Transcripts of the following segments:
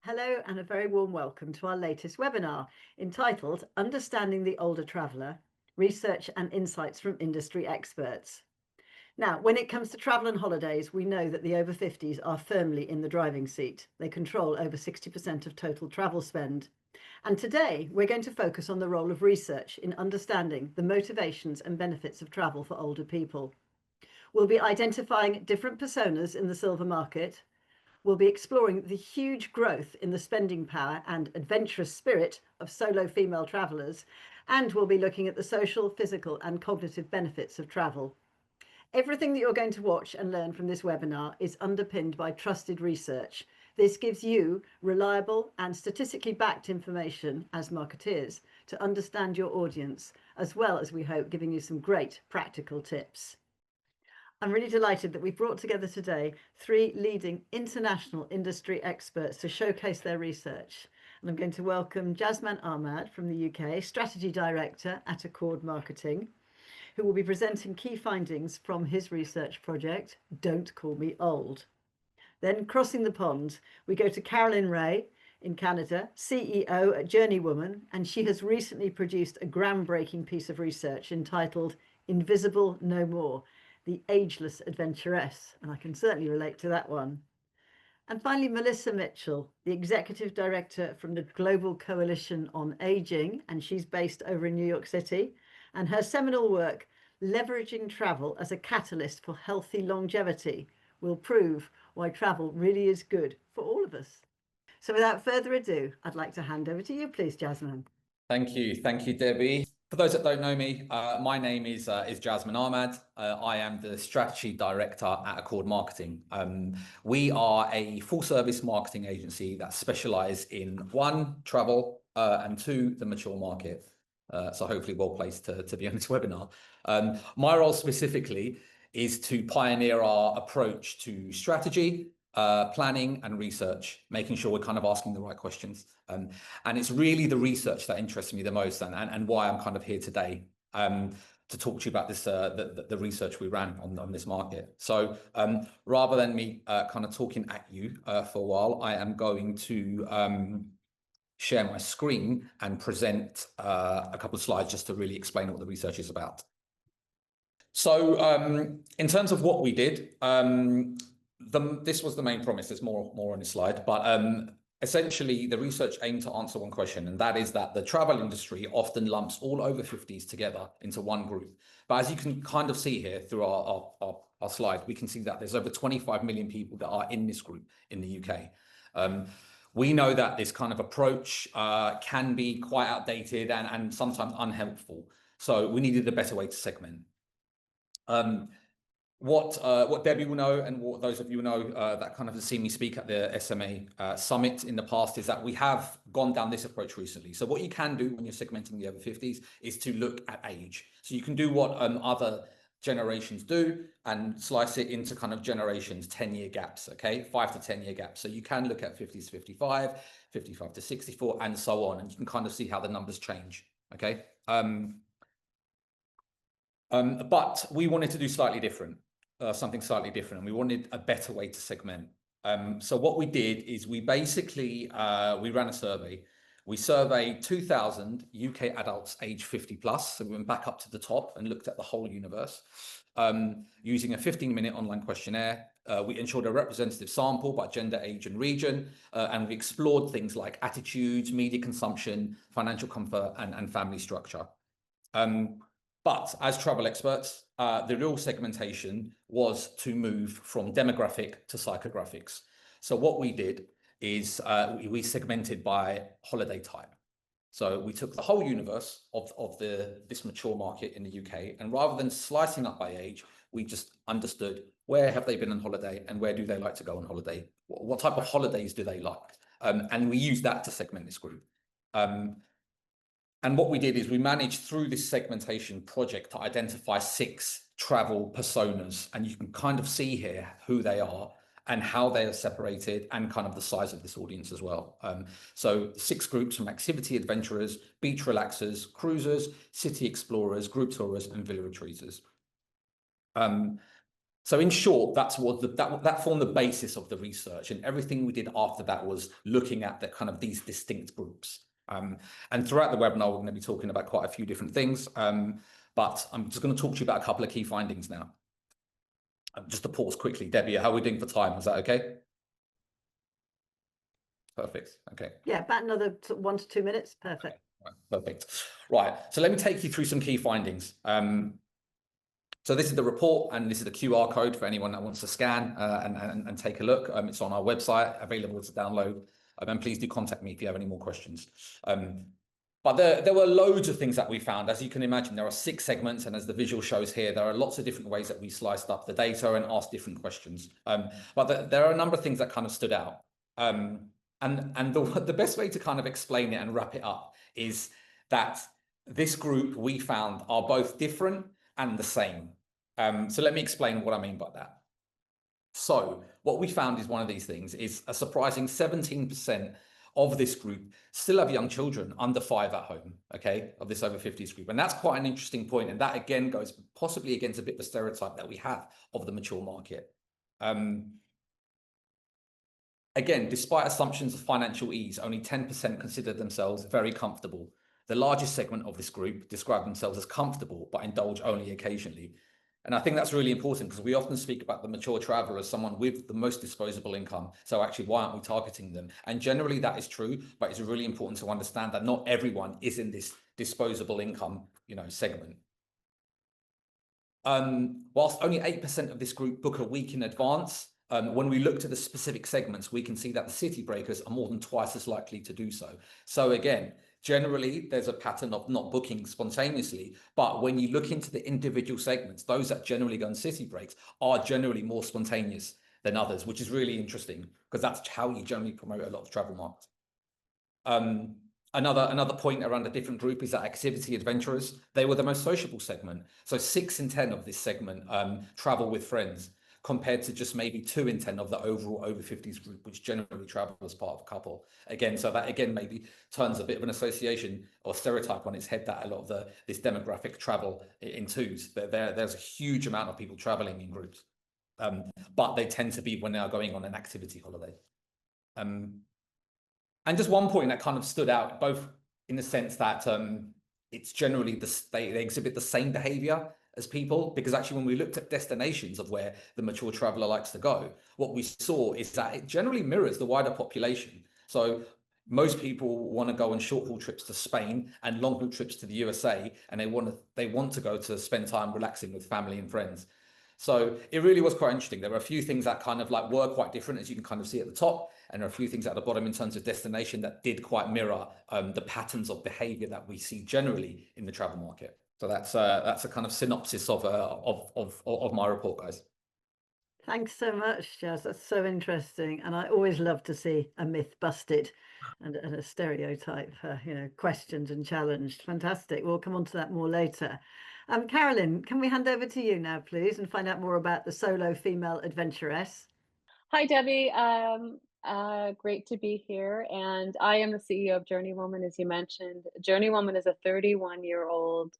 Hello and a very warm welcome to our latest webinar entitled Understanding the Older Traveller, Research and Insights from Industry Experts. Now, when it comes to travel and holidays, we know that the over 50s are firmly in the driving seat. They control over 60% of total travel spend. And today we're going to focus on the role of research in understanding the motivations and benefits of travel for older people. We'll be identifying different personas in the silver market. We'll be exploring the huge growth in the spending power and adventurous spirit of solo female travellers, and we'll be looking at the social, physical and cognitive benefits of travel. Everything that you're going to watch and learn from this webinar is underpinned by trusted research. This gives you reliable and statistically backed information as marketeers to understand your audience, as well as, we hope, giving you some great practical tips. I'm really delighted that we've brought together today 3 leading international industry experts to showcase their research. And I'm going to welcome Jasman Ahamad from the UK, Strategy Director at Accord Marketing, who will be presenting key findings from his research project, Don't Call Me Old. Then crossing the pond, we go to Carolyn Ray in Canada, CEO at Journeywoman, and she has recently produced a groundbreaking piece of research entitled Invisible No More, the Ageless Adventuress, and I can certainly relate to that one. And finally, Melissa Mitchell, the Executive Director from the Global Coalition on Aging, and she's based over in New York City, and her seminal work, Leveraging Travel as a Catalyst for Healthy Longevity, will prove why travel really is good for all of us. So without further ado, I'd like to hand over to you, please, Jasman. Thank you, Debbie. For those that don't know me, my name is Jasman Ahamad. I am the Strategy Director at Accord Marketing. We are a full-service marketing agency that specialise in 1, travel, and 2, the mature market. So hopefully well placed to be on this webinar. My role specifically is to pioneer our approach to strategy, planning and research, making sure we're kind of asking the right questions. And it's really the research that interests me the most and why I'm kind of here today to talk to you about this, the research we ran on this market. So rather than me kind of talking at you for a while, I am going to share my screen and present a couple of slides just to really explain what the research is about. So in terms of what we did, this was the main promise. There's more on this slide, but essentially the research aimed to answer one question, and that is that the travel industry often lumps all over 50s together into one group. But as you can kind of see here through our slide, we can see that there's over 25 million people that are in this group in the UK. We know that this kind of approach can be quite outdated and sometimes unhelpful. So we needed a better way to segment. What Debbie will know, and what those of you know that kind of have seen me speak at the SMA summit in the past, is that we have gone down this approach recently. So what you can do when you're segmenting the over 50s is to look at age. So you can do what other generations do and slice it into kind of generations, 10-year gaps, okay, 5 to 10-year gaps. So you can look at 50s to 55, 55 to 64, and so on, and you can kind of see how the numbers change, okay? But we wanted to do slightly different. Something slightly different, and we wanted a better way to segment. So what we did is we basically we ran a survey. We surveyed 2,000 UK adults aged 50 plus. So we went back up to the top and looked at the whole universe using a 15-minute online questionnaire. We ensured a representative sample by gender, age, and region, and we explored things like attitudes, media consumption, financial comfort, and family structure. But as travel experts, the real segmentation was to move from demographic to psychographics. So what we did is we segmented by holiday type. So we took the whole universe of this mature market in the UK, and rather than slicing up by age, we just understood where have they been on holiday and where do they like to go on holiday? What type of holidays do they like? And we used that to segment this group. And what we did is we managed through this segmentation project to identify 6 travel personas, and you can kind of see here who they are and how they are separated and kind of the size of this audience as well. So 6 groups from activity adventurers, beach relaxers, cruisers, city explorers, group tourists, and villa retreaters. So in short, that's what that formed the basis of the research, and everything we did after that was looking at the kind of these distinct groups. And throughout the webinar, we're going to be talking about quite a few different things, but I'm just going to talk to you about a couple of key findings now. Just to pause quickly, Debbie, how are we doing for time? Is that okay? Perfect. Okay. Yeah, about another 1 to 2 minutes. Perfect. Okay. Right. Perfect. Right. So let me take you through some key findings. So this is the report, and this is the QR code for anyone that wants to scan and take a look. It's on our website, available to download. And please do contact me if you have any more questions. But there were loads of things that we found. As you can imagine, there are 6 segments, and as the visual shows here, there are lots of different ways that we sliced up the data and asked different questions. But there are a number of things that kind of stood out. And the best way to kind of explain it and wrap it up is that this group we found are both different and the same. So let me explain what I mean by that. So what we found is one of these things is a surprising 17% of this group still have young children under 5 at home, okay, of this over 50s group. And that's quite an interesting point. And that again goes possibly against a bit of a stereotype that we have of the mature market. Again, despite assumptions of financial ease, only 10% consider themselves very comfortable. The largest segment of this group describe themselves as comfortable, but indulge only occasionally. And I think that's really important because we often speak about the mature traveler as someone with the most disposable income. So actually, why aren't we targeting them? And generally that is true, but it's really important to understand that not everyone is in this disposable income, segment. Whilst only 8% of this group book a week in advance, when we look to the specific segments, we can see that the city breakers are more than twice as likely to do so. So again, generally, there's a pattern of not booking spontaneously, but when you look into the individual segments, those that generally go on city breaks are generally more spontaneous than others, which is really interesting because that's how you generally promote a lot of travel markets. Another point around a different group is that activity adventurers, they were the most sociable segment. So 6 in 10 of this segment travel with friends, compared to just maybe 2 in 10 of the overall over 50s group, which generally travel as part of a couple. Again, so that again maybe turns a bit of an association or stereotype on its head that a lot of this demographic travel in twos. There's a huge amount of people traveling in groups, but they tend to be when they are going on an activity holiday. And just one point that kind of stood out, both in the sense that it's generally they exhibit the same behavior as people, because actually when we looked at destinations of where the mature traveler likes to go, what we saw is that it generally mirrors the wider population. So most people want to go on short haul trips to Spain and long haul trips to the USA, and they want to go to spend time relaxing with family and friends. So it really was quite interesting. There were a few things that kind of like were quite different, as you can kind of see at the top, and there are a few things at the bottom in terms of destination that did quite mirror the patterns of behavior that we see generally in the travel market. So that's a kind of synopsis of my report, guys. Thanks so much, Jazz. That's so interesting, and I always love to see a myth busted and a stereotype, questioned and challenged. Fantastic. We'll come on to that more later. Carolyn, can we hand over to you now, please, and find out more about the solo female adventuress? Hi, Debbie. Great to be here. And I am the CEO of Journeywoman, as you mentioned. Journeywoman is a 31-year-old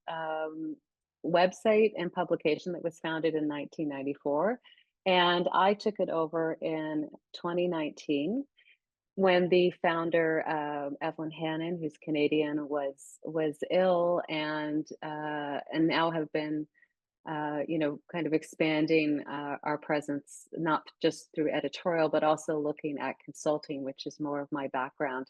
website and publication that was founded in 1994. And I took it over in 2019 when the founder, Evelyn Hannon, who's Canadian, was ill, and now have been kind of expanding our presence, not just through editorial, but also looking at consulting, which is more of my background.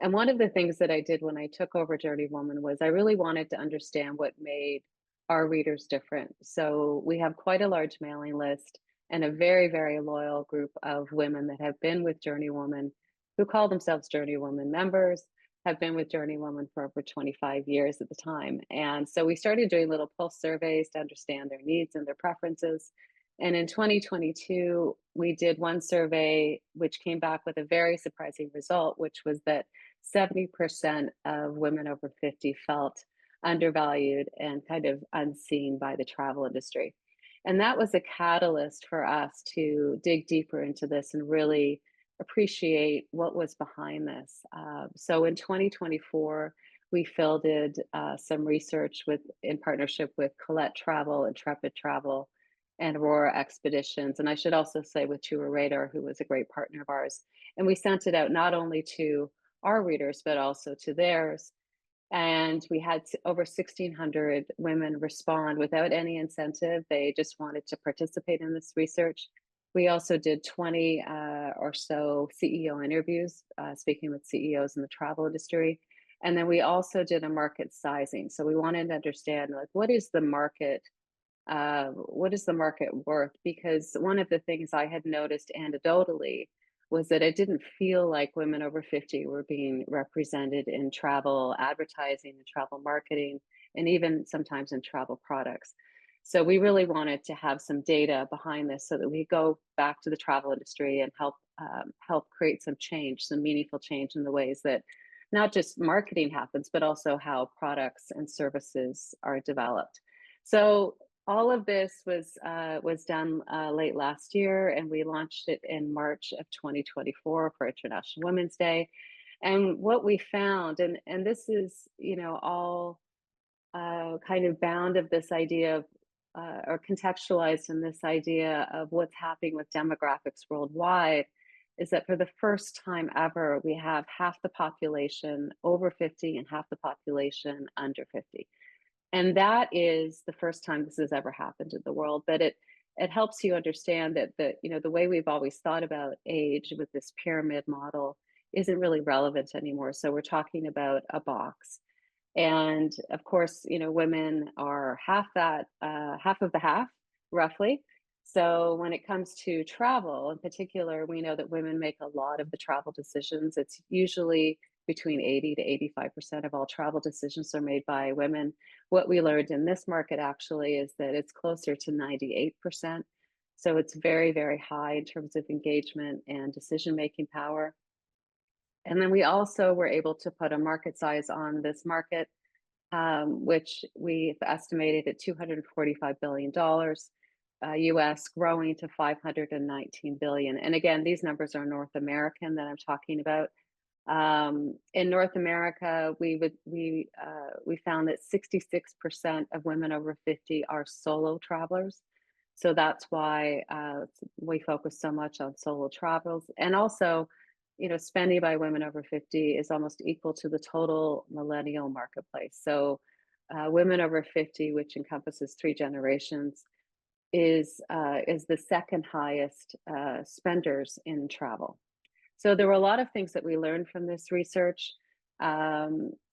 And one of the things that I did when I took over Journeywoman was I really wanted to understand what made our readers different. So we have quite a large mailing list and a very, very loyal group of women that have been with Journeywoman, who call themselves Journeywoman members, have been with Journeywoman for over 25 years at the time. And so we started doing little pulse surveys to understand their needs and their preferences. And in 2022, we did one survey, which came back with a very surprising result, which was that 70% of women over 50 felt undervalued and kind of unseen by the travel industry. And that was a catalyst for us to dig deeper into this and really appreciate what was behind this. So in 2024, we fielded some research in partnership with Colette Travel, Intrepid Travel, and Aurora Expeditions. And I should also say with Tour Radar, who was a great partner of ours. And we sent it out not only to our readers, but also to theirs. And we had over 1,600 women respond without any incentive. They just wanted to participate in this research. We also did 20 or so CEO interviews, speaking with CEOs in the travel industry. And then we also did a market sizing. So we wanted to understand, like, what is the market worth? Because one of the things I had noticed anecdotally was that it didn't feel like women over 50 were being represented in travel advertising and travel marketing, and even sometimes in travel products. So we really wanted to have some data behind this so that we go back to the travel industry and help create some change, some meaningful change in the ways that not just marketing happens, but also how products and services are developed. So all of this was done late last year, and we launched it in March of 2024 for International Women's Day. And what we found, and this is, you know, all kind of bound of this idea of, or contextualized in this idea of what's happening with demographics worldwide, is that for the first time ever, we have half the population over 50 and half the population under 50. And that is the first time this has ever happened in the world. But it helps you understand that the way we've always thought about age with this pyramid model isn't really relevant anymore. So we're talking about a box. And of course, women are half of the half, roughly. So when it comes to travel in particular, we know that women make a lot of the travel decisions. It's usually between 80 to 85% of all travel decisions are made by women. What we learned in this market actually is that it's closer to 98%. So it's very, very high in terms of engagement and decision-making power. And then we also were able to put a market size on this market, which we've estimated at $245 billion US, growing to $519 billion. And again, these numbers are North American that I'm talking about. In North America, we found that 66% of women over 50 are solo travelers. So that's why we focus so much on solo travels. And also, spending by women over 50 is almost equal to the total millennial marketplace. So women over 50, which encompasses 3 generations, is the second highest spenders in travel. So there were a lot of things that we learned from this research.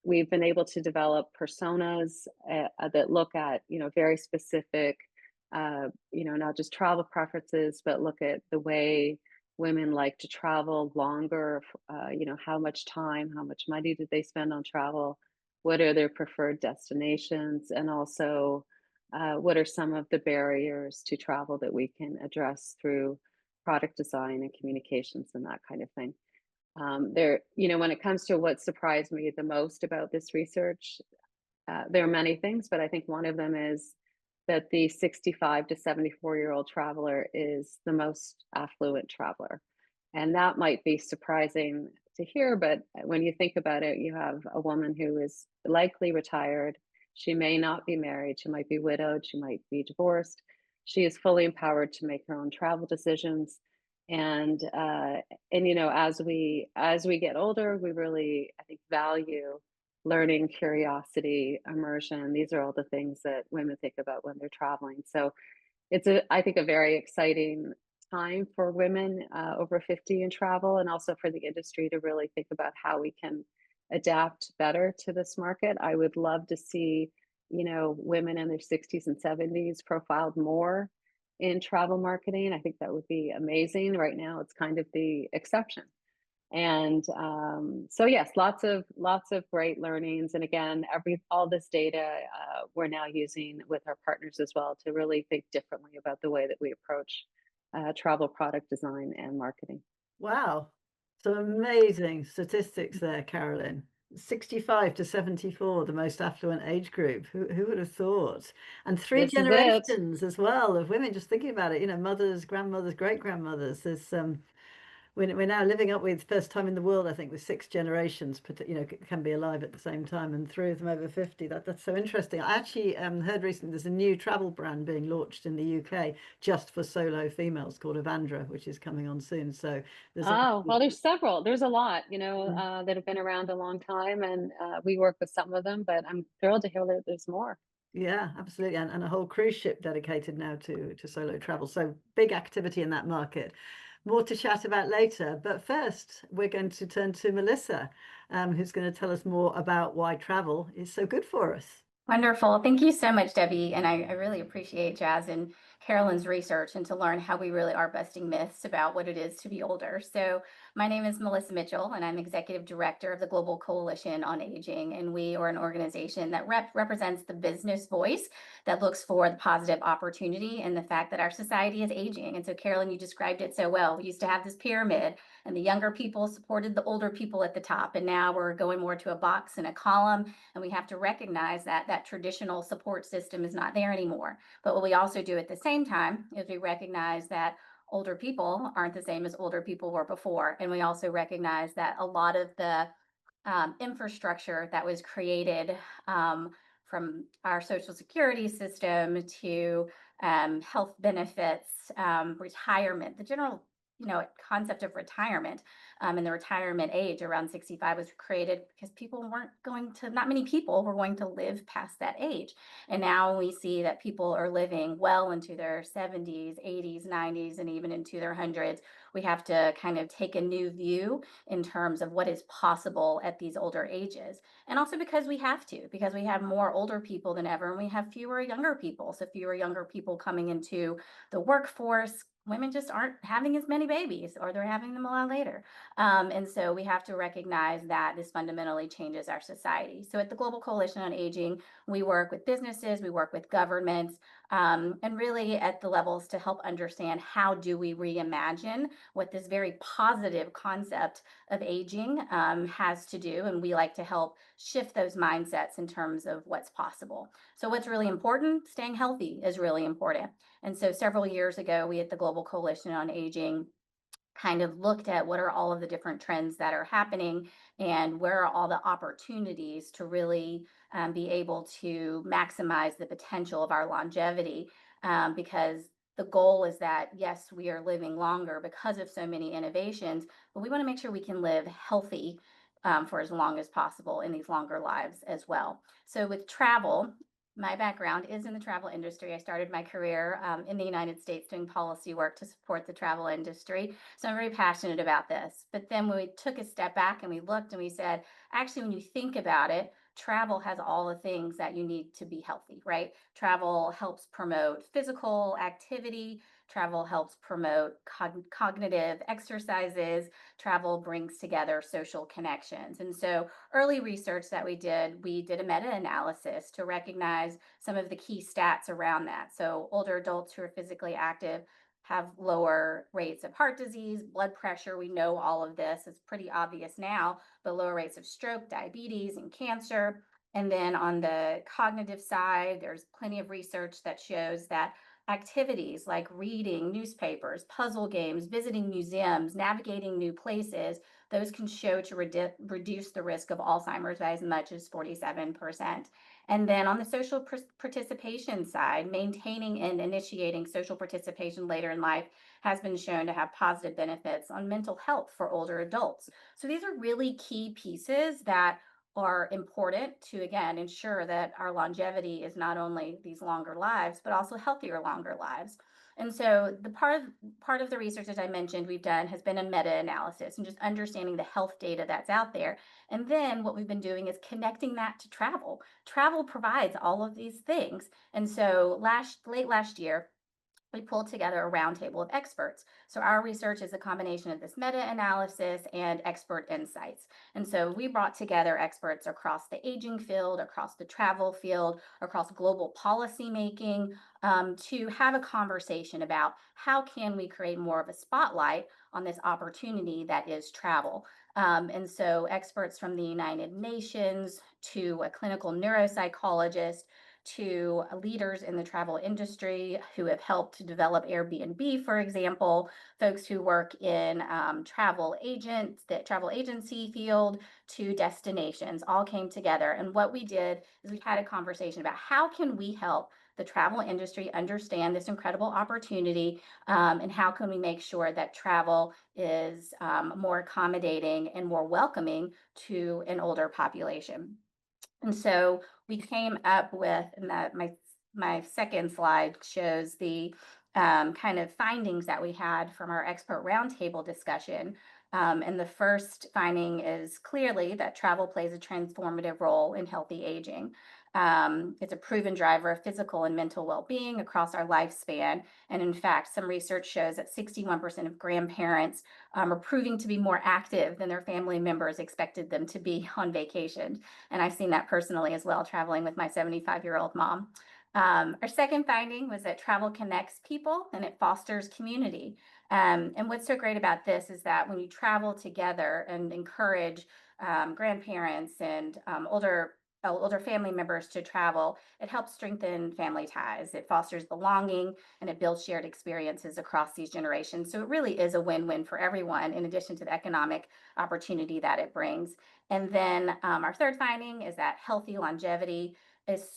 We've been able to develop personas that look at, very specific, not just travel preferences, but look at the way women like to travel longer, how much time, how much money did they spend on travel? What are their preferred destinations? And also, what are some of the barriers to travel that we can address through product design and communications and that kind of thing. When it comes to what surprised me the most about this research, there are many things, but I think one of them is that the 65 to 74-year-old traveler is the most affluent traveler. And that might be surprising to hear, but when you think about it, you have a woman who is likely retired. She may not be married. She might be widowed. She might be divorced. She is fully empowered to make her own travel decisions. And as we get older, we really, I think, value learning, curiosity, immersion. These are all the things that women think about when they're traveling. So it's I think, a very exciting time for women over 50 in travel, and also for the industry to really think about how we can adapt better to this market. I would love to see, women in their 60s and 70s profiled more in travel marketing. I think that would be amazing. Right now, it's kind of the exception. And so yes, lots of great learnings. And again, all this data we're now using with our partners as well to really think differently about the way that we approach travel product design and marketing. Wow, some amazing statistics there, Carolyn. 65 to 74, the most affluent age group. Who would have thought? And 3 generations as well of women. Just thinking about it, mothers, grandmothers, great grandmothers. There's we're now living up with first time in the world, I think, with 6 generations, can be alive at the same time, and 3 of them over 50. That's so interesting. I actually heard recently there's a new travel brand being launched in the UK just for solo females called Avandra, which is coming on soon. So there's Oh, well, there's several. There's a lot, Mm. that have been around a long time, and we work with some of them, but I'm thrilled to hear that there's more. Yeah, absolutely. And a whole cruise ship dedicated now to solo travel. So big activity in that market. More to chat about later. But first, we're going to turn to Melissa, who's going to tell us more about why travel is so good for us. Wonderful. Thank you so much, Debbie. And I really appreciate Jazz and Carolyn's research and to learn how we really are busting myths about what it is to be older. So my name is Melissa Mitchell, and I'm Executive Director of the Global Coalition on Aging. And we are an organization that represents the business voice that looks for the positive opportunity and the fact that our society is aging. And so, Carolyn, you described it so well. We used to have this pyramid, and the younger people supported the older people at the top. And now we're going more to a box and a column. And we have to recognize that that traditional support system is not there anymore. But what we also do at the same time is we recognize that older people aren't the same as older people were before. And we also recognize that a lot of the infrastructure that was created from our social security system to health benefits, retirement, the general concept of retirement and the retirement age around 65 was created because not many people were going to live past that age. And now we see that people are living well into their 70s, 80s, 90s, and even into their hundreds. We have to kind of take a new view in terms of what is possible at these older ages. And also because we have more older people than ever, and we have fewer younger people. So fewer younger people coming into the workforce. Women just aren't having as many babies, or they're having them a lot later. And so we have to recognize that this fundamentally changes our society. So at the Global Coalition on Aging, we work with businesses, we work with governments, and really at the levels to help understand how do we reimagine what this very positive concept of aging has to do. And we like to help shift those mindsets in terms of what's possible. So what's really important? Staying healthy is really important. And so several years ago, we at the Global Coalition on Aging kind of looked at what are all of the different trends that are happening and where are all the opportunities to really be able to maximize the potential of our longevity, because the goal is that, yes, we are living longer because of so many innovations, but we want to make sure we can live healthy for as long as possible in these longer lives as well. So with travel, my background is in the travel industry. I started my career in the United States doing policy work to support the travel industry. So I'm very passionate about this. But then when we took a step back and we looked and we said, actually, when you think about it, travel has all the things that you need to be healthy, right? Travel helps promote physical activity. Travel helps promote cognitive exercises. Travel brings together social connections. And so early research that we did a meta-analysis to recognize some of the key stats around that. So older adults who are physically active have lower rates of heart disease, blood pressure. We know all of this. It's pretty obvious now, but lower rates of stroke, diabetes, and cancer. And then on the cognitive side, there's plenty of research that shows that activities like reading newspapers, puzzle games, visiting museums, navigating new places, those can show to reduce the risk of Alzheimer's by as much as 47%. And then on the social participation side, maintaining and initiating social participation later in life has been shown to have positive benefits on mental health for older adults. So these are really key pieces that are important to, again, ensure that our longevity is not only these longer lives, but also healthier, longer lives. And so the part of the research that I mentioned we've done has been a meta-analysis and just understanding the health data that's out there. And then what we've been doing is connecting that to travel. Travel provides all of these things. And so late last year, we pulled together a roundtable of experts. So our research is a combination of this meta-analysis and expert insights. And so we brought together experts across the aging field, across the travel field, across global policy making, to have a conversation about how can we create more of a spotlight on this opportunity that is travel. And so experts from the United Nations to a clinical neuropsychologist to leaders in the travel industry who have helped to develop Airbnb, for example, folks who work in the travel agency field, to destinations, all came together. And what we did is we had a conversation about how can we help the travel industry understand this incredible opportunity, and how can we make sure that travel is more accommodating and more welcoming to an older population. And so we came up with, and that my second slide shows the kind of findings that we had from our expert roundtable discussion. And the first finding is clearly that travel plays a transformative role in healthy aging. It's a proven driver of physical and mental well-being across our lifespan. And in fact, some research shows that 61% of grandparents are proving to be more active than their family members expected them to be on vacation. And I've seen that personally as well, traveling with my 75-year-old mom. Our second finding was that travel connects people and it fosters community. And what's so great about this is that when you travel together and encourage grandparents and older family members to travel, it helps strengthen family ties. It fosters belonging and it builds shared experiences across these generations. So it really is a win-win for everyone, in addition to the economic opportunity that it brings. And then our third finding is that healthy longevity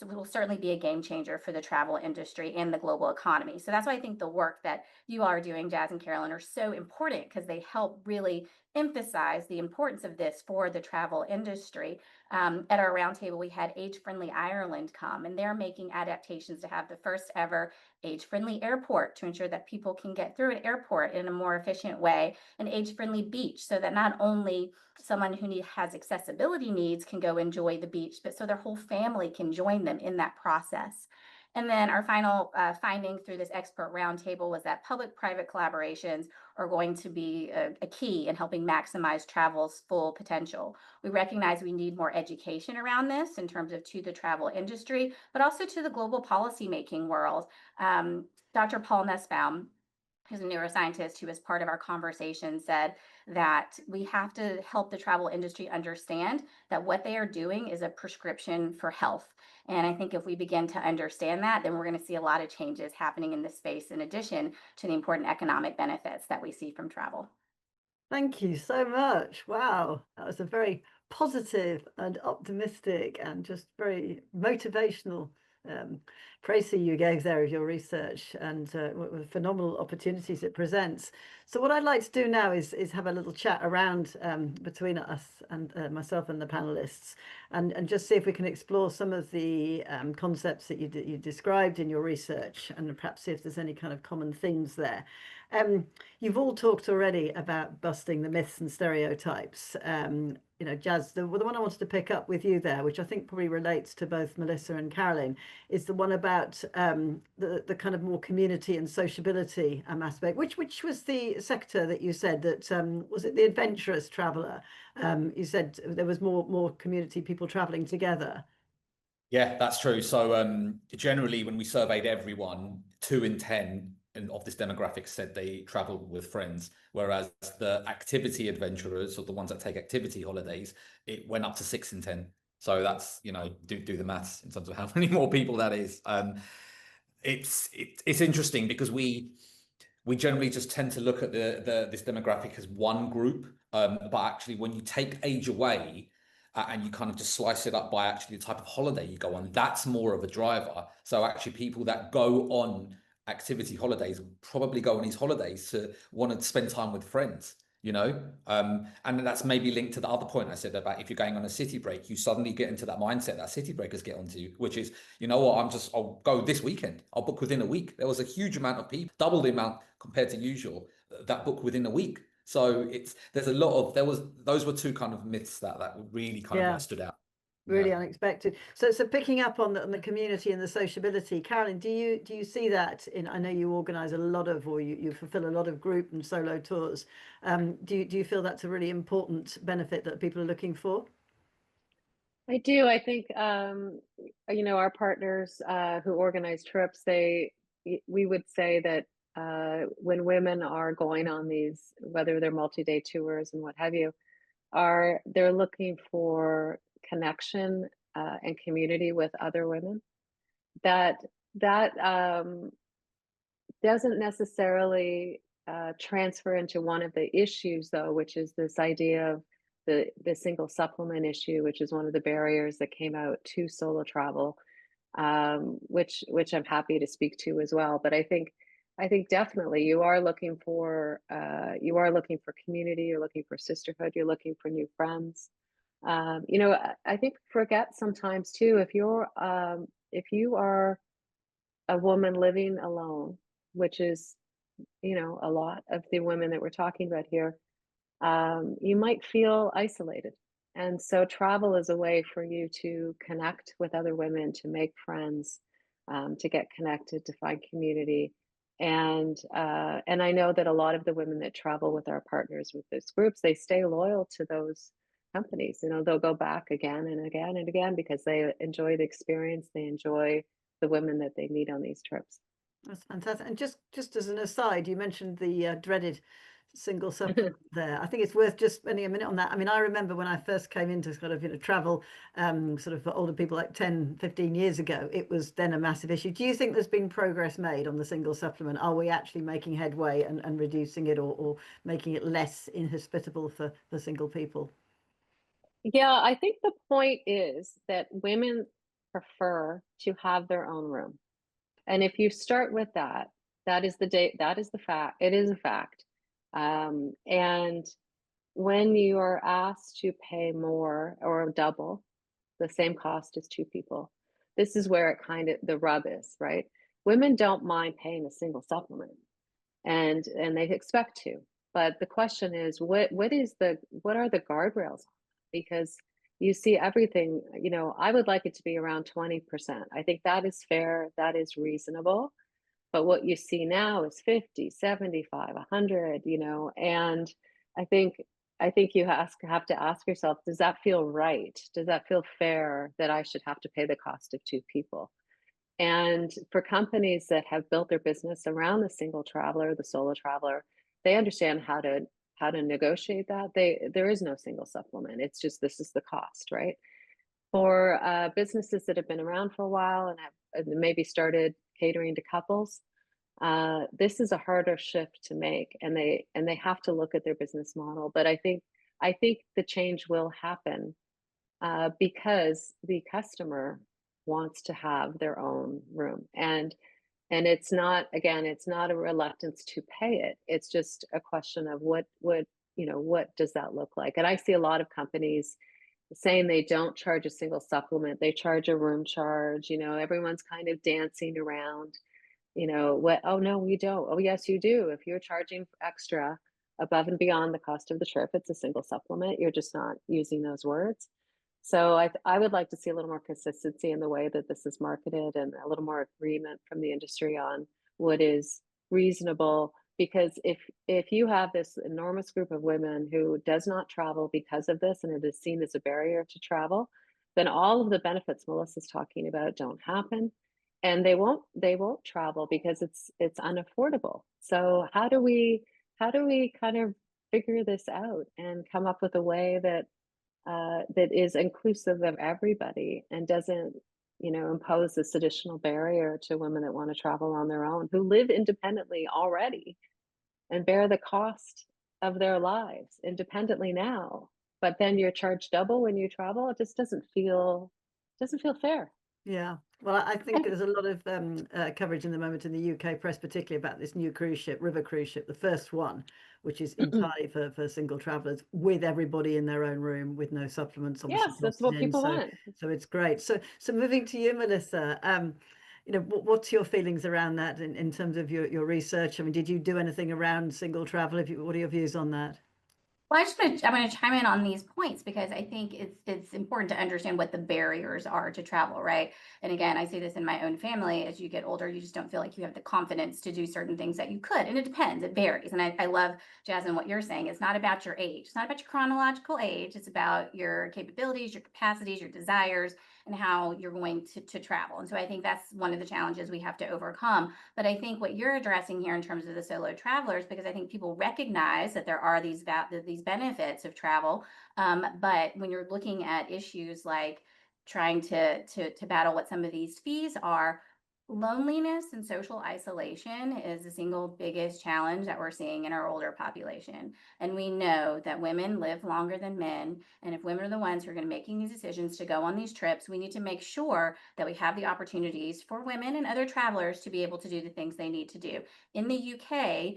will certainly be a game changer for the travel industry and the global economy. So that's why I think the work that you all are doing, Jazz and Carolyn, are so important, because they help really emphasize the importance of this for the travel industry. At our roundtable, we had Age Friendly Ireland come, and they're making adaptations to have the first ever age-friendly airport to ensure that people can get through an airport in a more efficient way, an age-friendly beach, so that not only someone who has accessibility needs can go enjoy the beach, but so their whole family can join them in that process. And then our final finding through this expert roundtable was that public-private collaborations are going to be a key in helping maximize travel's full potential. We recognize we need more education around this in terms of to the travel industry, but also to the global policymaking world. Dr. Paul Nussbaum, who's a neuroscientist who was part of our conversation, said that we have to help the travel industry understand that what they are doing is a prescription for health. And I think if we begin to understand that, then we're going to see a lot of changes happening in this space, in addition to the important economic benefits that we see from travel. Thank you so much. Wow, that was a very positive and optimistic and just very motivational précis you gave there of your research, and what phenomenal opportunities it presents. So what I'd like to do now is have a little chat around between us and myself and the panelists, and just see if we can explore some of the concepts that you described in your research, and perhaps see if there's any kind of common themes there. You've all talked already about busting the myths and stereotypes. You know, Jazz, the one I wanted to pick up with you there, which I think probably relates to both Melissa and Carolyn, is the one about the kind of more community and sociability aspect, which was the sector that you said that was it the adventurous traveller? You said there was more community people traveling together. Yeah, that's true. So generally, when we surveyed everyone, 2 in 10 of this demographic said they traveled with friends, whereas the activity adventurers, or the ones that take activity holidays, it went up to 6 in 10. So that's, you know, do the maths in terms of how many more people that is. It's interesting because we generally just tend to look at this demographic as one group, but actually when you take age away, and you kind of just slice it up by actually the type of holiday you go on, that's more of a driver. So actually people that go on activity holidays probably go on these holidays to want to spend time with friends, you know? And that's maybe linked to the other point I said about if you're going on a city break, you suddenly get into that mindset that city breakers get onto, which is, you know what, I'll go this weekend. I'll book within a week. There was a huge amount of people, double the amount compared to usual, that book within a week. So there's a lot of, those were 2 kind of myths that really kind of like stood out. Really unexpected. So picking up on the community and the sociability, Carolyn, do you see that in? I know you organise a lot of, or you fulfil a lot of group and solo tours. Do you feel that's a really important benefit that people are looking for? I do. I think you know, our partners who organize trips, we would say that when women are going on these, whether they're multi-day tours and what have you, they're looking for connection and community with other women. that doesn't necessarily transfer into one of the issues, though, which is this idea of the single supplement issue, which is one of the barriers that came out to solo travel, which I'm happy to speak to as well. But I think definitely you are looking for community, you're looking for sisterhood, you're looking for new friends. You know, I think forget sometimes too, if you are a woman living alone, which is, you know, a lot of the women that we're talking about here, you might feel isolated. And so travel is a way for you to connect with other women, to make friends, to get connected, to find community. And I know that a lot of the women that travel with our partners with those groups, they stay loyal to those companies. You know, they'll go back again and again and again because they enjoy the experience, they enjoy the women that they meet on these trips. That's fantastic. And just as an aside, you mentioned the dreaded single supplement there. I think it's worth just spending a minute on that. I mean, I remember when I first came into sort of, you know, travel, sort of for older people like 10, 15 years ago, it was then a massive issue. Do you think there's been progress made on the single supplement? Are we actually making headway and reducing it or making it less inhospitable for single people? Yeah, I think the point is that women prefer to have their own room. And if you start with that, that is the fact. It is a fact. And when you are asked to pay more or double the same cost as two people, this is where it kind of the rub is, right? Women don't mind paying a single supplement, and they expect to. But the question is, what are the guardrails? Because you see everything, you know, I would like it to be around 20%. I think that is fair, that is reasonable. But what you see now is 50, 75, 100, you know, and I think you have to ask yourself, does that feel right? Does that feel fair that I should have to pay the cost of two people? And for companies that have built their business around the single traveler, the solo traveler, they understand how to negotiate that. There is no single supplement. It's just this is the cost, right? For businesses that have been around for a while and have maybe started catering to couples, this is a harder shift to make, and they have to look at their business model. But I think the change will happen because the customer wants to have their own room, and it's not, again, it's not a reluctance to pay it. It's just a question of what you know, what does that look like? And I see a lot of companies saying they don't charge a single supplement, they charge a room charge. You know, everyone's kind of dancing around, you know, what, oh no, we don't. Oh yes, you do. If you're charging extra above and beyond the cost of the trip, it's a single supplement. You're just not using those words. So I would like to see a little more consistency in the way that this is marketed, and a little more agreement from the industry on what is reasonable. Because if you have this enormous group of women who does not travel because of this, and it is seen as a barrier to travel, then all of the benefits Melissa's talking about don't happen, and they won't travel because it's unaffordable. So how do we kind of figure this out and come up with a way that that is inclusive of everybody and doesn't, you know, impose this additional barrier to women that want to travel on their own, who live independently already and bear the cost of their lives independently now. But then you're charged double when you travel. It just doesn't feel fair. Yeah, well, I think there's a lot of coverage in the moment in the UK press, particularly about this new cruise ship, river cruise ship, the first one, which is entirely for single travelers, with everybody in their own room, with no supplements. Obviously, Yes, that's what people want. So it's great. So moving to you, Melissa, you know, what's your feelings around that in terms of your research? I mean, did you do anything around single travel? What are your views on that? Well, I'm going to chime in on these points because I think it's important to understand what the barriers are to travel, right? And again, I see this in my own family. As you get older, you just don't feel like you have the confidence to do certain things that you could. And it depends, it varies. And I love, Jasmine, what you're saying. It's not about your age. It's not about your chronological age. It's about your capabilities, your capacities, your desires, and how you're going to travel. And so I think that's one of the challenges we have to overcome. But I think what you're addressing here in terms of the solo travelers, because I think people recognize that there are these benefits of travel. But when you're looking at issues like trying to battle what some of these fees are. Loneliness and social isolation is the single biggest challenge that we're seeing in our older population. And we know that women live longer than men. And if women are the ones who are going to be making these decisions to go on these trips, we need to make sure that we have the opportunities for women and other travelers to be able to do the things they need to do. In the UK,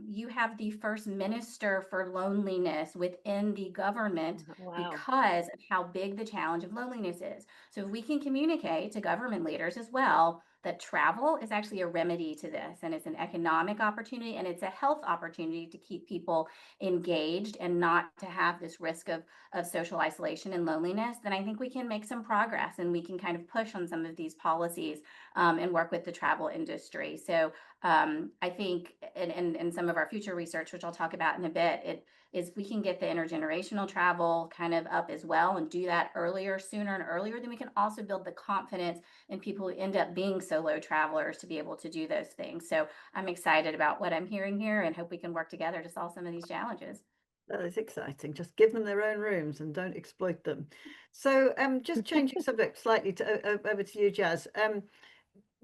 you have the first minister for loneliness within the government because of how big the challenge of loneliness is. So if we can communicate to government leaders as well that travel is actually a remedy to this, and it's an economic opportunity and it's a health opportunity to keep people engaged and not to have this risk of social isolation and loneliness, then I think we can make some progress and we can kind of push on some of these policies and work with the travel industry. So I think in some of our future research, which I'll talk about in a bit, it is we can get the intergenerational travel kind of up as well and do that earlier, sooner and earlier, then we can also build the confidence in people who end up being solo travelers to be able to do those things. So I'm excited about what I'm hearing here and hope we can work together to solve some of these challenges. That is exciting. Just give them their own rooms and don't exploit them. So just changing subject slightly over to you, Jazz.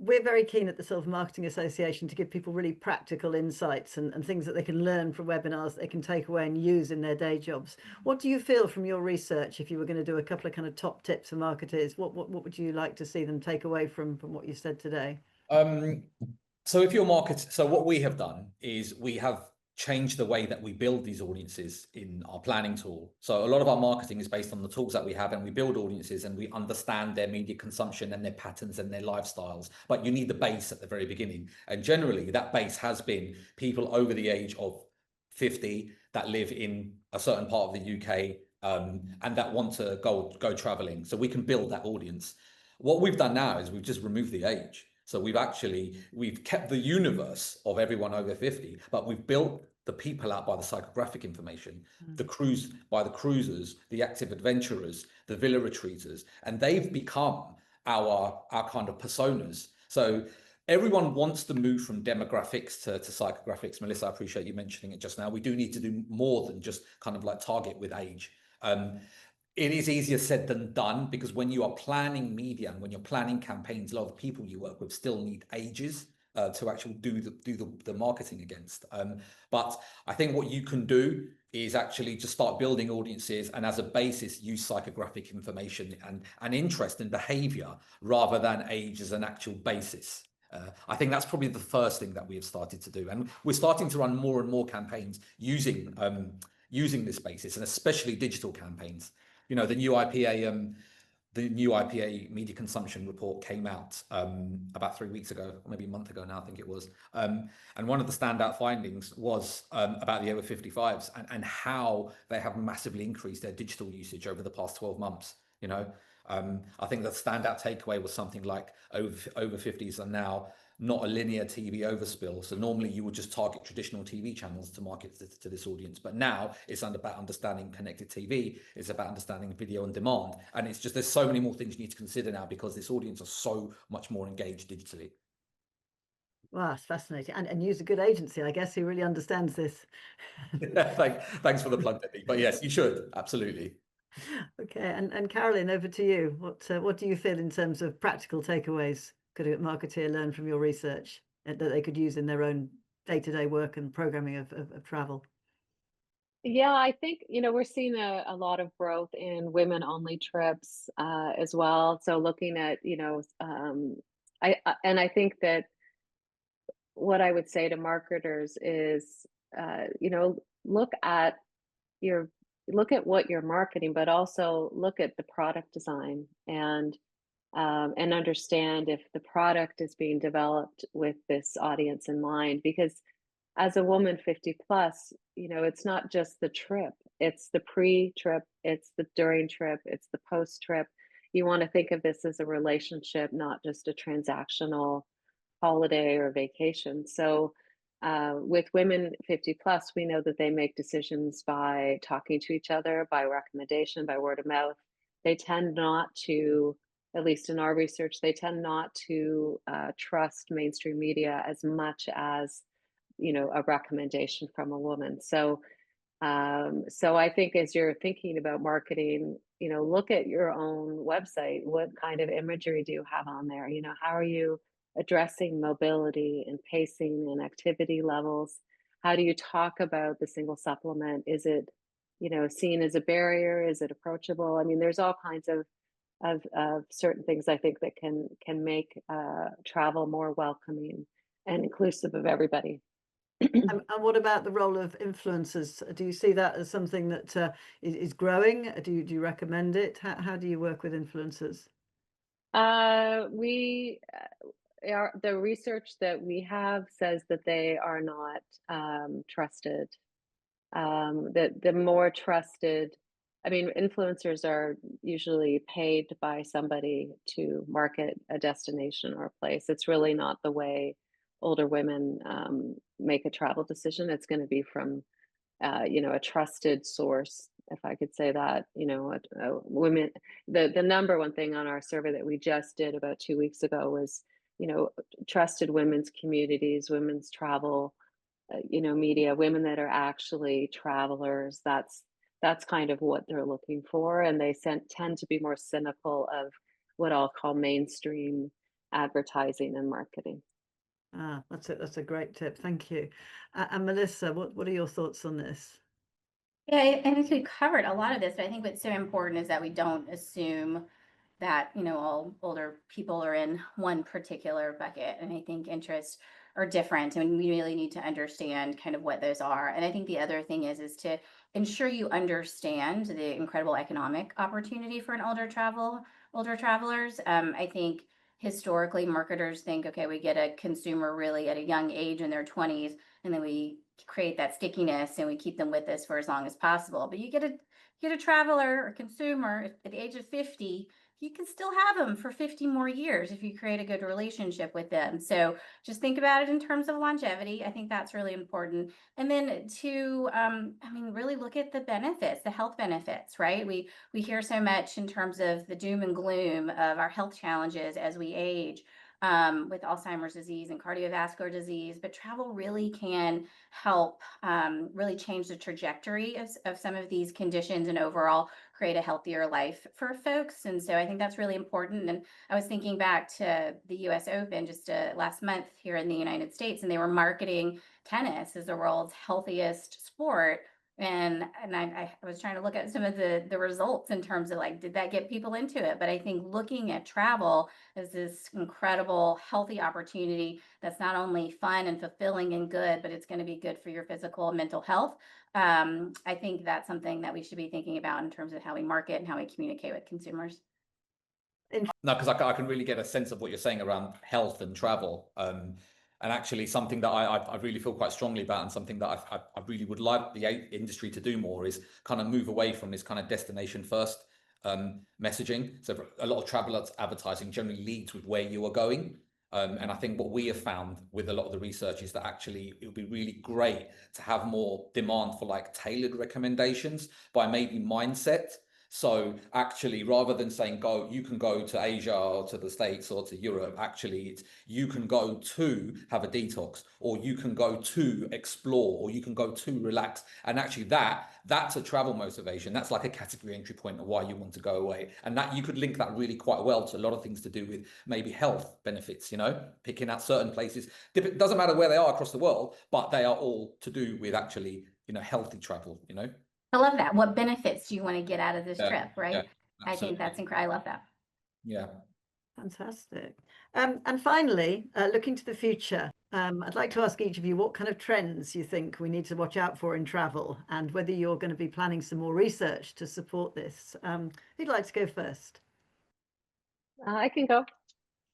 We're very keen at the Silver Marketing Association to give people really practical insights and things that they can learn from webinars that they can take away and use in their day jobs. What do you feel from your research, if you were going to do a couple of kind of top tips for marketers, what would you like to see them take away from what you said today? So if you're so what we have done is we have changed the way that we build these audiences in our planning tool. So a lot of our marketing is based on the tools that we have, and we build audiences and we understand their media consumption and their patterns and their lifestyles. But you need the base at the very beginning. And generally that base has been people over the age of 50 that live in a certain part of the UK and that want to go traveling. So we can build that audience. What we've done now is we've just removed the age. So we've kept the universe of everyone over 50, but we've built the people out by the psychographic information, the cruise by the cruisers, the active adventurers, the villa retreaters, and they've become our kind of personas. So everyone wants to move from demographics to psychographics. Melissa, I appreciate you mentioning it just now. We do need to do more than just kind of like target with age. It is easier said than done, because when you are planning media and when you're planning campaigns, a lot of the people you work with still need ages to actually do the marketing against. But I think what you can do is actually just start building audiences, and as a basis use psychographic information and interest in behavior rather than age as an actual basis. I think that's probably the first thing that we have started to do, and we're starting to run more and more campaigns using this basis, and especially digital campaigns. You know, the new IPA media consumption report came out about 3 weeks ago, or maybe a month ago now, I think it was. And one of the standout findings was about the over 55s and how they have massively increased their digital usage over the past 12 months. You know, I think the standout takeaway was something like over 50s are now not a linear TV overspill. So normally you would just target traditional TV channels to market to this audience. But now it's about understanding connected TV. It's about understanding video on demand. And it's just, there's so many more things you need to consider now because this audience are so much more engaged digitally. Wow, it's fascinating. And use a good agency, I guess, who really understands this. Thanks for the plug, Debbie. But yes, you should, absolutely. Okay, and Carolyn, over to you. What do you feel in terms of practical takeaways could a marketer learn from your research that they could use in their own day-to-day work and programming of travel? Yeah, I think, we're seeing a lot of growth in women-only trips as well. So looking at, I think that what I would say to marketers is, look at what you're marketing, but also look at the product design and understand if the product is being developed with this audience in mind. Because as a woman 50 plus, it's not just the trip, it's the pre-trip, it's the during trip, it's the post-trip. You want to think of this as a relationship, not just a transactional holiday or vacation. So with women 50 plus, we know that they make decisions by talking to each other, by recommendation, by word of mouth. They tend not to, at least in our research, they tend not to trust mainstream media as much as, a recommendation from a woman. So So I think as you're thinking about marketing, look at your own website. What kind of imagery do you have on there? How are you addressing mobility and pacing and activity levels? How do you talk about the single supplement? Is it, seen as a barrier? Is it approachable? I mean, there's all kinds of certain things I think that can make travel more welcoming and inclusive of everybody. And what about the role of influencers? Do you see that as something that is growing? Do you recommend it? How do you work with influencers? The research that we have says that they are not trusted. That the more trusted, I mean, influencers are usually paid by somebody to market a destination or a place. It's really not the way older women make a travel decision. It's going to be from a trusted source, if I could say that. Women. The number one thing on our survey that we just did about 2 weeks ago was, trusted women's communities, women's travel, media, women that are actually travelers. That's kind of what they're looking for, and they tend to be more cynical of what I'll call mainstream advertising and marketing. That's it. That's a great tip. Thank you. And Melissa, what are your thoughts on this? Yeah, I think we covered a lot of this, but I think what's so important is that we don't assume that, all older people are in one particular bucket. And I think interests are different, and we really need to understand kind of what those are. And I think the other thing is to ensure you understand the incredible economic opportunity for older travelers. I think historically marketers think, okay, we get a consumer really at a young age in their 20s, and then we create that stickiness and we keep them with us for as long as possible. But you get a traveler or consumer at the age of 50, you can still have them for 50 more years if you create a good relationship with them. So just think about it in terms of longevity. I think that's really important. And then to, really look at the benefits, the health benefits, right? We hear so much in terms of the doom and gloom of our health challenges as we age. With Alzheimer's disease and cardiovascular disease, but travel really can help really change the trajectory of some of these conditions and overall create a healthier life for folks. And so I think that's really important. And I was thinking back to the US Open just last month here in the United States, and they were marketing tennis as the world's healthiest sport. And I was trying to look at some of the results in terms of did that get people into it? But I think looking at travel as this incredible healthy opportunity that's not only fun and fulfilling and good, but it's going to be good for your physical and mental health. I think that's something that we should be thinking about in terms of how we market and how we communicate with consumers. No, because I can really get a sense of what you're saying around health and travel. And actually something that I really feel quite strongly about, and something that I really would like the industry to do more, is kind of move away from this kind of destination first messaging. So a lot of travel advertising generally leads with where you are going. And I think what we have found with a lot of the research is that actually it would be really great to have more demand for tailored recommendations by maybe mindset. So actually, rather than saying you can go to Asia or to the States or to Europe, actually it's you can go to have a detox, or you can go to explore, or you can go to relax. And actually that's a travel motivation. That's like a category entry point of why you want to go away. And that you could link that really quite well to a lot of things to do with maybe health benefits, picking out certain places. It doesn't matter where they are across the world, but they are all to do with actually, healthy travel, I love that. What benefits do you want to get out of this trip, right? Yeah, I think that's incredible. I love that. Yeah. Fantastic. And finally, looking to the future, I'd like to ask each of you what kind of trends you think we need to watch out for in travel, and whether you're going to be planning some more research to support this. Who'd like to go first? I can go.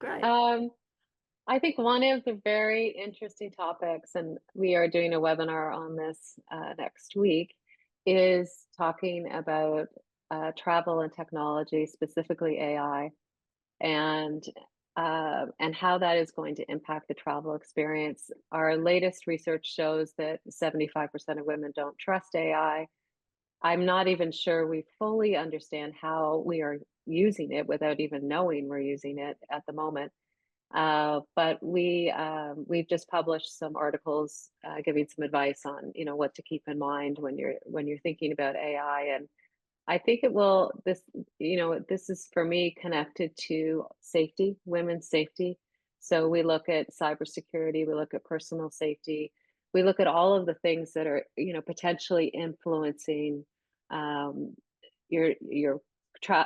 Great. I think one of the very interesting topics, and we are doing a webinar on this next week, is talking about travel and technology, specifically AI, and how that is going to impact the travel experience. Our latest research shows that 75% of women don't trust AI. I'm not even sure we fully understand how we are using it without even knowing we're using it at the moment. But we've just published some articles giving some advice on, you know, what to keep in mind when you're thinking about AI. And I think it will, this, you know, this is for me connected to safety, women's safety. So we look at cybersecurity, we look at personal safety, we look at all of the things that are, you know, potentially influencing um, your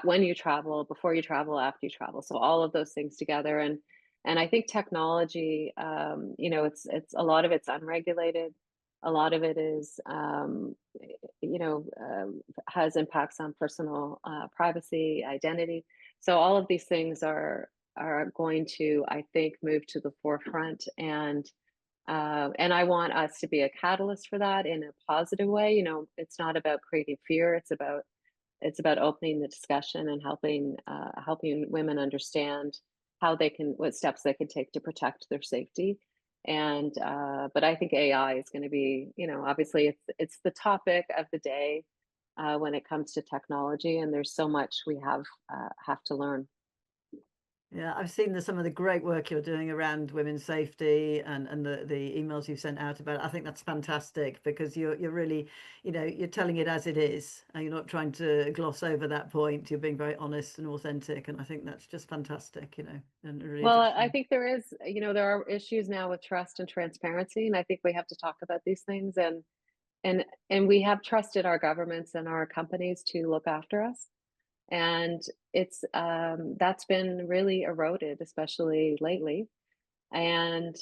when you travel, before you travel, after you travel. So all of those things together, and I think technology, you know, it's a lot of it's unregulated, a lot of it is, you know, has impacts on personal privacy, identity. So all of these things are going to, I think, move to the forefront, and I want us to be a catalyst for that in a positive way. You know, it's not about creating fear; it's about opening the discussion and helping women understand how they can, what steps they can take to protect their safety. And but I think AI is going to be, you know, obviously it's the topic of the day when it comes to technology, and there's so much we have to learn. Yeah, I've seen some of the great work you're doing around women's safety, and the emails you've sent out about it. I think that's fantastic because you're really, you know, you're telling it as it is, and you're not trying to gloss over that point. You're being very honest and authentic, and I think that's just fantastic, you know, and really Well, I addressing. think there is, you know, there are issues now with trust and transparency, and I think we have to talk about these things, and we have trusted our governments and our companies to look after us. And it's that's been really eroded, especially lately. And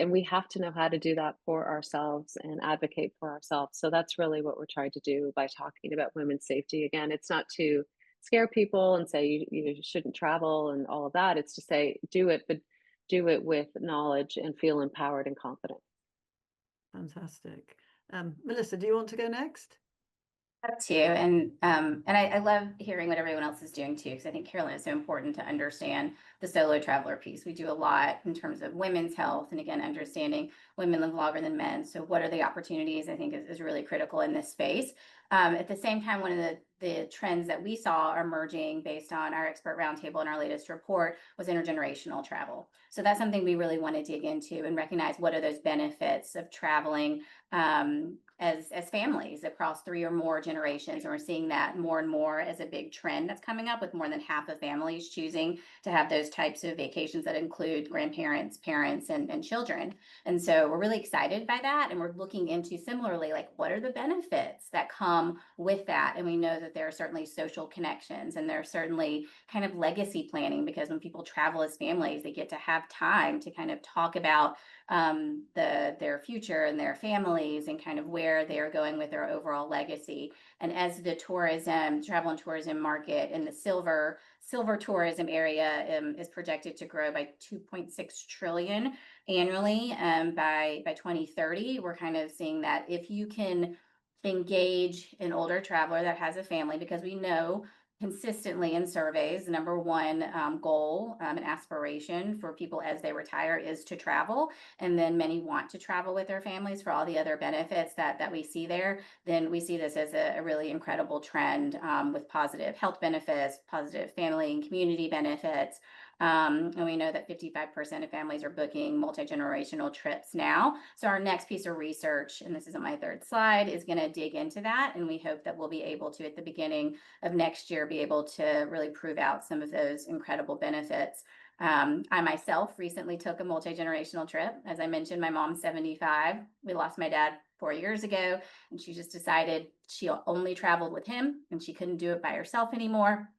we have to know how to do that for ourselves and advocate for ourselves. So that's really what we're trying to do by talking about women's safety. Again, it's not to scare people and say you shouldn't travel and all of that. It's to say do it, but do it with knowledge and feel empowered and confident. Fantastic. Melissa, do you want to go next? Love to, and I love hearing what everyone else is doing too, because I think, Carolyn, it's so important to understand the solo traveler piece. We do a lot in terms of women's health, and again, understanding women live longer than men. So what are the opportunities, I think is really critical in this space. At the same time, one of the trends that we saw emerging based on our expert roundtable and our latest report was intergenerational travel. So that's something we really want to dig into and recognize what are those benefits of traveling as families across 3 or more generations. And we're seeing that more and more as a big trend that's coming up, with more than half of families choosing to have those types of vacations that include grandparents, parents, and children. And so we're really excited by that. And we're looking into, similarly, like, what are the benefits that come with that? And we know that there are certainly social connections, and there's certainly kind of legacy planning, because when people travel as families, they get to have time to kind of talk about their future and their families, and kind of where they are going with their overall legacy. And as the travel and tourism market in the silver tourism area is projected to grow by 2.6 trillion annually by 2030, we're kind of seeing that if you can engage an older traveler that has a family, because we know consistently in surveys, the number one goal and aspiration for people as they retire is to travel. And then many want to travel with their families for all the other benefits that we see there. Then we see this as a really incredible trend with positive health benefits, positive family and community benefits. And we know that 55% of families are booking multi-generational trips now. So our next piece of research, and this is on my third slide, is going to dig into that. And we hope that we'll be able to, at the beginning of next year, be able to really prove out some of those incredible benefits. I myself recently took a multi-generational trip. As I mentioned, my mom's 75. We lost my dad 4 years ago, and she just decided she only traveled with him, and she couldn't do it by herself anymore.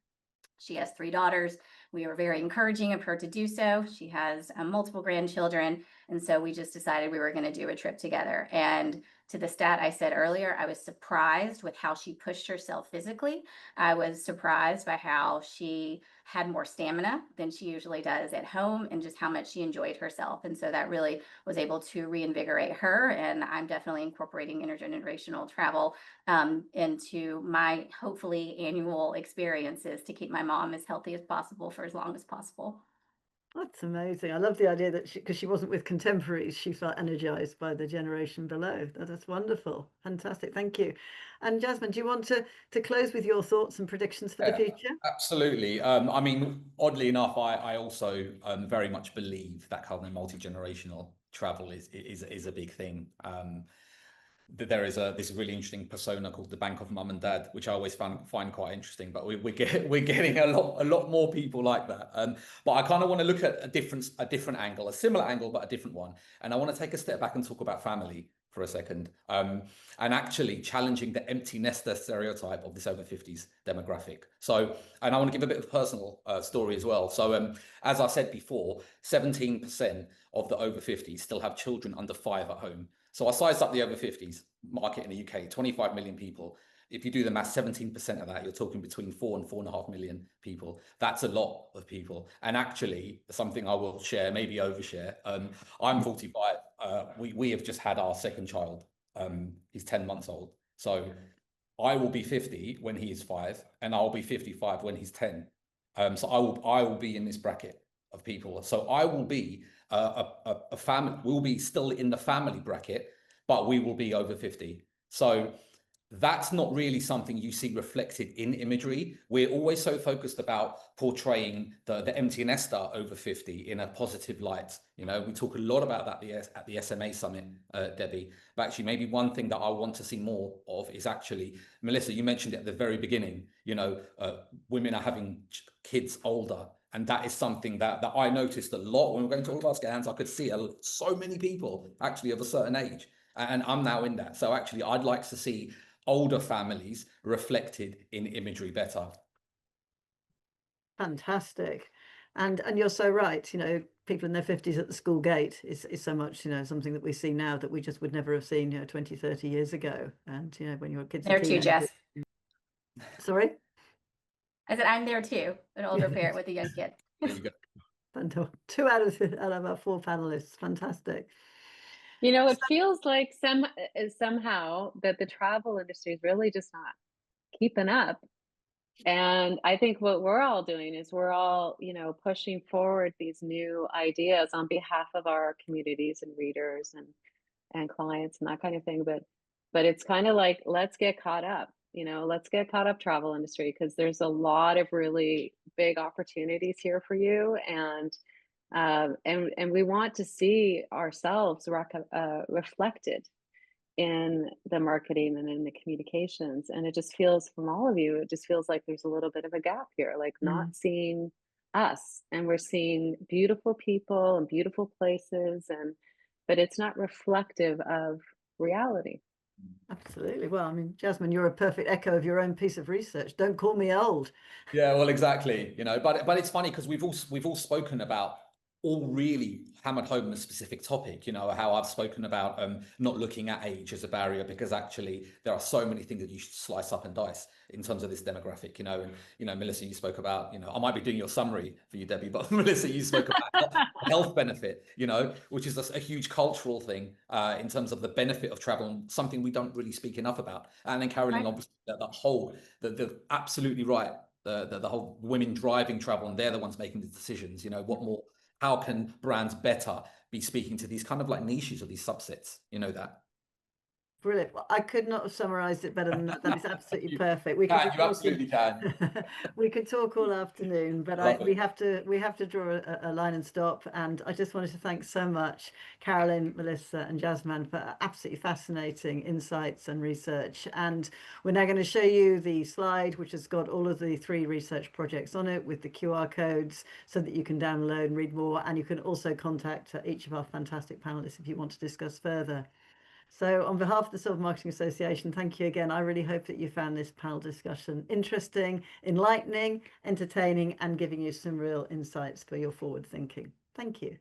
She has 3 daughters. We were very encouraging of her to do so. She has multiple grandchildren. And so we just decided we were going to do a trip together. And to the stat I said earlier, I was surprised with how she pushed herself physically. I was surprised by how she had more stamina than she usually does at home, and just how much she enjoyed herself. And so that really was able to reinvigorate her. And I'm definitely incorporating intergenerational travel into my hopefully annual experiences to keep my mom as healthy as possible for as long as possible. That's amazing. I love the idea that because she wasn't with contemporaries, she felt energized by the generation below. That's wonderful. Fantastic. Thank you. And Jasmine, do you want to close with your thoughts and predictions for the future? Absolutely. I mean, oddly enough, I also very much believe that kind of multi-generational travel is a big thing. There is this really interesting persona called the Bank of Mum and Dad, which I always find quite interesting. But we're getting a lot more people like that. But I kind of want to look at a different angle, a similar angle, but a different one. And I want to take a step back and talk about family for a second, and actually challenging the empty nester stereotype of this over 50s demographic. So, and I want to give a bit of a personal story as well. So, as I said before, 17% of the over 50s still have children under 5 at home. So I sized up the over 50s market in the UK, 25 million people. If you do the math, 17% of that, you're talking between 4 and 4.5 million people. That's a lot of people. And actually, something I will share, maybe overshare. I'm 45. We have just had our second child. He's 10 months old. So I will be 50 when he is 5, and I'll be 55 when he's 10. So I will be in this bracket of people. So I will be a family. We'll be still in the family bracket, but we will be over 50. So that's not really something you see reflected in imagery. We're always so focused about portraying the empty nester over 50 in a positive light. You know, we talk a lot about that at the SMA summit, Debbie. But actually, maybe one thing that I want to see more of is actually, Melissa, you mentioned it at the very beginning, you know, women are having kids older. And that is something that I noticed a lot when we were going to all of our scans. I could see so many people actually of a certain age. And I'm now in that. So actually, I'd like to see older families reflected in imagery better. Fantastic. And you're so right, you know, people in their 50s at the school gate is so much, you know, something that we see now that we just would never have seen, you know, 20, 30 years ago. And, you know, when your kids There too, Jess. Sorry? I said I'm there too, an older parent with a young kid. There you go. 2 out of our 4 panelists. Fantastic. You know, it feels like somehow that the travel industry is really just not keeping up. And I think what we're all doing is we're all, you know, pushing forward these new ideas on behalf of our communities and readers and clients and that kind of thing. But it's kind of like, let's get caught up, you know, let's get caught up, travel industry, because there's a lot of really big opportunities here for you. And we want to see ourselves reflected in the marketing and in the communications. And it just feels, from all of you, it just feels like there's a little bit of a gap here, like not seeing us. And we're seeing beautiful people and beautiful places, but it's not reflective of reality. Absolutely. Well, I mean, Jasmine, you're a perfect echo of your own piece of research. Don't call me old. Yeah, well, exactly. You know, but it's funny because we've all spoken about, all really hammered home a specific topic. You know, how I've spoken about not looking at age as a barrier, because actually there are so many things that you should slice up and dice in terms of this demographic. You know, and you know, Melissa, you spoke about, you know, I might be doing your summary for you, Debbie, but Melissa, you spoke about health benefit. You know, which is a huge cultural thing in terms of the benefit of travel, and something we don't really speak enough about. And then Carolyn, obviously, the absolutely right. The whole women driving travel, and they're the ones making the decisions. You know, what more? How can brands better be speaking to these kind of like niches or these subsets? You know that. Brilliant. Well, I could not have summarized it better than that. That is absolutely perfect. You absolutely can. We could talk all afternoon, but we have to draw a line and stop. And I just wanted to thank so much Carolyn, Melissa, and Jasmine for absolutely fascinating insights and research. And we're now going to show you the slide, which has got all of the 3 research projects on it with the QR codes, so that you can download and read more. And you can also contact each of our fantastic panelists if you want to discuss further. So on behalf of the Silver Marketing Association, thank you again. I really hope that you found this panel discussion interesting, enlightening, entertaining, and giving you some real insights for your forward thinking. Thank you.